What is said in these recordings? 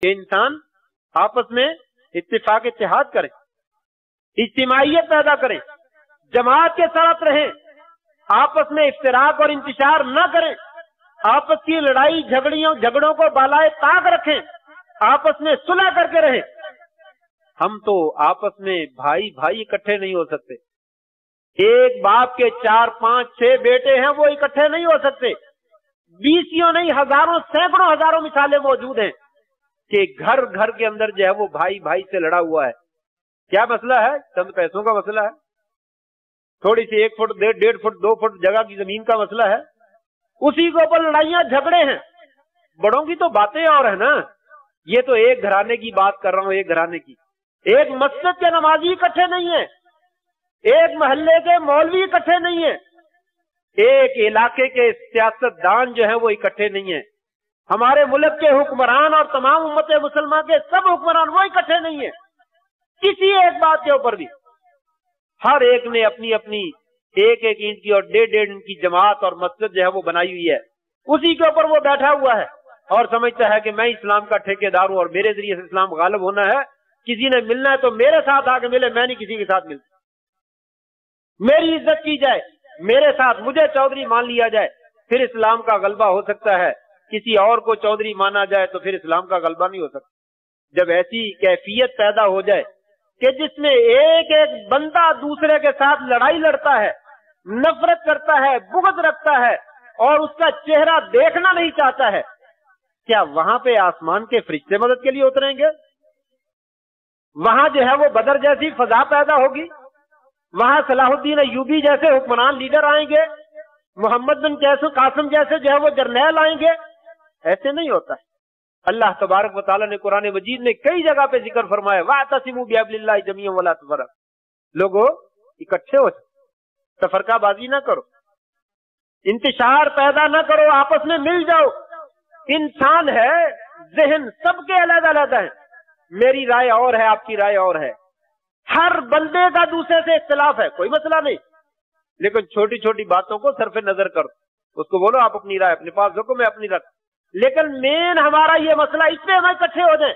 کہ انسان आपस में इत्तेफाक इत्तेहाद करे, इज्तिमाइयत पैदा करे, जमात के साथ रहे, आपस में इफ्तिराक और इंतशार न करें, आपस की लड़ाई झगड़ों को बालाए ताक रखें, आपस में सुलह करके रहे। हम तो आपस में भाई भाई इकट्ठे नहीं हो सकते। एक बाप के 4, 5, 6 बेटे हैं, वो इकट्ठे नहीं हो सकते। 20 नहीं, हजारों सैकड़ों हजारों मिसालें मौजूद हैं कि घर घर के अंदर जो है वो भाई भाई से लड़ा हुआ है। क्या मसला है? चंद पैसों का मसला है, थोड़ी सी 1 फुट 1.5 फुट 2 फुट जगह की जमीन का मसला है, उसी के ऊपर लड़ाइयां झगड़े हैं। बड़ों की तो बातें और है ना। ये तो एक घराने की बात कर रहा हूं, एक घराने की। एक मस्जिद के नमाजी इकट्ठे नहीं है, एक मोहल्ले के मौलवी इकट्ठे नहीं है, एक इलाके के सियासतदान जो है वो इकट्ठे नहीं है, हमारे मुल्क के हुक्मरान और तमाम उम्मत मुसलमान के सब हुक्मरान वो इकट्ठे नहीं है किसी एक बात के ऊपर भी। हर एक ने अपनी अपनी 1-1 इंच की और 1.5 इंच की जमात और मस्जिद जो है वो बनाई हुई है, उसी के ऊपर वो बैठा हुआ है और समझता है कि मैं इस्लाम का ठेकेदार हूं और मेरे जरिए से इस्लाम गालिब होना है। किसी ने मिलना है तो मेरे साथ आके मिले, मैं नहीं किसी के साथ मिलता। मेरी इज्जत की जाए, मेरे साथ मुझे चौधरी मान लिया जाए, फिर इस्लाम का गलबा हो सकता है। किसी और को चौधरी माना जाए तो फिर इस्लाम का गलबा नहीं हो सकता। जब ऐसी कैफियत पैदा हो जाए कि जिसमें एक एक बंदा दूसरे के साथ लड़ाई लड़ता है, नफरत करता है, बुग़्ज़ रखता है और उसका चेहरा देखना नहीं चाहता है, क्या वहां पे आसमान के फरिश्ते मदद के लिए उतरेंगे? वहां जो है वो बदर जैसी फजा पैदा होगी, वहां सलाहुद्दीन अय्यूबी जैसे हुक्मरान लीडर आएंगे, मोहम्मद बिन कासिम जैसे जो है वो जर्नैल आएंगे? ऐसे नहीं होता है। अल्लाह तबारक व तआला ने कुरान मजीद में कई जगह पे जिक्र फरमाया, वातसिमू बिहब्लिल्लाहि जमीअन वला तफरक़ू। लोगों इकट्ठे हो, तफरकाबाजी ना करो, इंतशार पैदा ना करो, आपस में मिल जाओ। इंसान है, जहन सबके अलग अलग है, मेरी राय और है, आपकी राय और है, हर बंदे का दूसरे से इख्तिलाफ है, कोई मसला नहीं, लेकिन छोटी छोटी बातों को सरफे नजर करो, उसको बोलो आप अपनी राय अपने पास रखो, मैं अपनी रख। लेकिन मेन हमारा ये मसला, इसमें हम इकट्ठे हो जाए।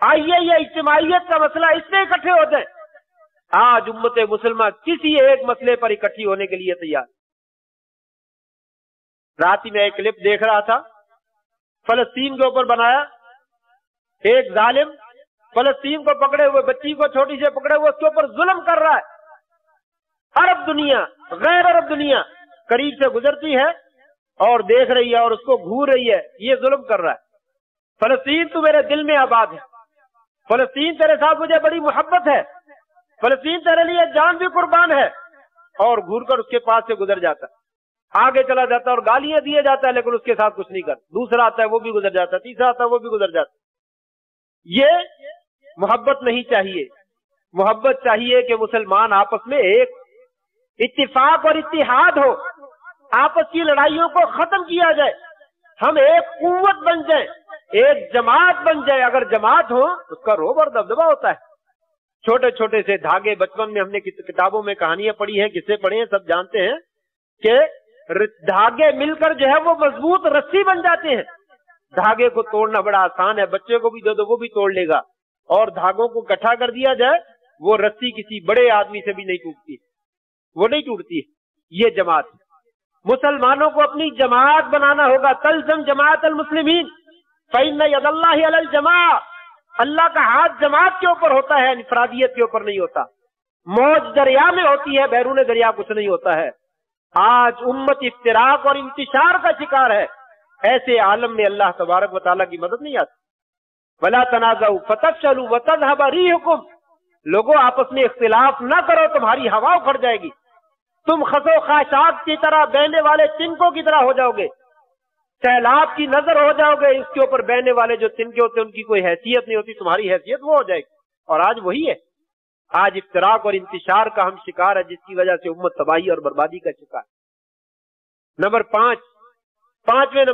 आइए ये इज्तिमाइयत का मसला, इसमें इकट्ठे हो जाए। आज उम्मत मुसलमान किसी एक मसले पर इकट्ठी होने के लिए तैयार। रात ही में एक क्लिप देख रहा था, फलस्तीन के ऊपर बनाया, एक जालिम फलस्तीन को पकड़े हुए बच्ची को छोटी से पकड़े हुए उसके ऊपर जुल्म कर रहा है। अरब दुनिया गैर अरब दुनिया करीब से गुजरती है और देख रही है और उसको घूर रही है, ये जुल्म कर रहा है। फलस्तीन तू मेरे दिल में आबाद है, फलस्तीन तेरे साथ मुझे बड़ी मोहब्बत है, फलस्तीन तेरे लिए जान भी कुर्बान है, और घूर कर उसके पास से गुजर जाता है, आगे चला जाता है और गालियां दिए जाता है, लेकिन उसके साथ कुछ नहीं कर। दूसरा आता है वो भी गुजर जाता है, तीसरा आता है वो भी गुजर जाता है। ये मोहब्बत नहीं चाहिए। मोहब्बत चाहिए कि मुसलमान आपस में एक इत्तिफाक और इत्तिहाद हो, आपस की लड़ाइयों को खत्म किया जाए, हम एक कुव्वत बन जाए, एक जमात बन जाए। अगर जमात हो उसका रोब और दबदबा होता है। छोटे छोटे से धागे, बचपन में हमने किताबों में कहानियां पढ़ी हैं, किस्से पढ़े हैं, सब जानते हैं कि धागे मिलकर जो है वो मजबूत रस्सी बन जाते हैं। धागे को तोड़ना बड़ा आसान है, बच्चे को भी दे दो वो भी तोड़ लेगा, और धागों को इकट्ठा कर दिया जाए वो रस्सी किसी बड़े आदमी से भी नहीं टूटती, वो नहीं टूटती है। ये जमात है। मुसलमानों को अपनी जमात बनाना होगा। तलज़म जमात अल मुस्लिमीन फ़इन्न यदल्लाहि अलल जमा। अल्लाह का हाथ जमात के ऊपर होता है, इनफरादियत के ऊपर नहीं होता। मौज दरिया में होती है, बैरून दरिया कुछ नहीं होता है। आज उम्मत इफ्तिराक और इंतिशार का शिकार है। ऐसे आलम में अल्लाह तबारक व तआला की मदद नहीं आती। वला तनाज़उ फतफ़शलू व तज़हब रिहुकुम। लोगों आपस में इख्तिलाफ न करो, तुम्हारी हवा उखड़ जाएगी, तुम खसो खाशात की तरह, बहने वाले तिनकों की तरह हो जाओगे, सैलाब की नजर हो जाओगे। इसके ऊपर बहने वाले जो तिनके होते हैं उनकी कोई हैसियत नहीं होती, तुम्हारी हैसियत वो हो जाएगी। और आज वही है। आज इफ्तिराक और इंतिशार का हम शिकार है, जिसकी वजह से उम्मत तबाही और बर्बादी का शिकार। नंबर 5, 5वें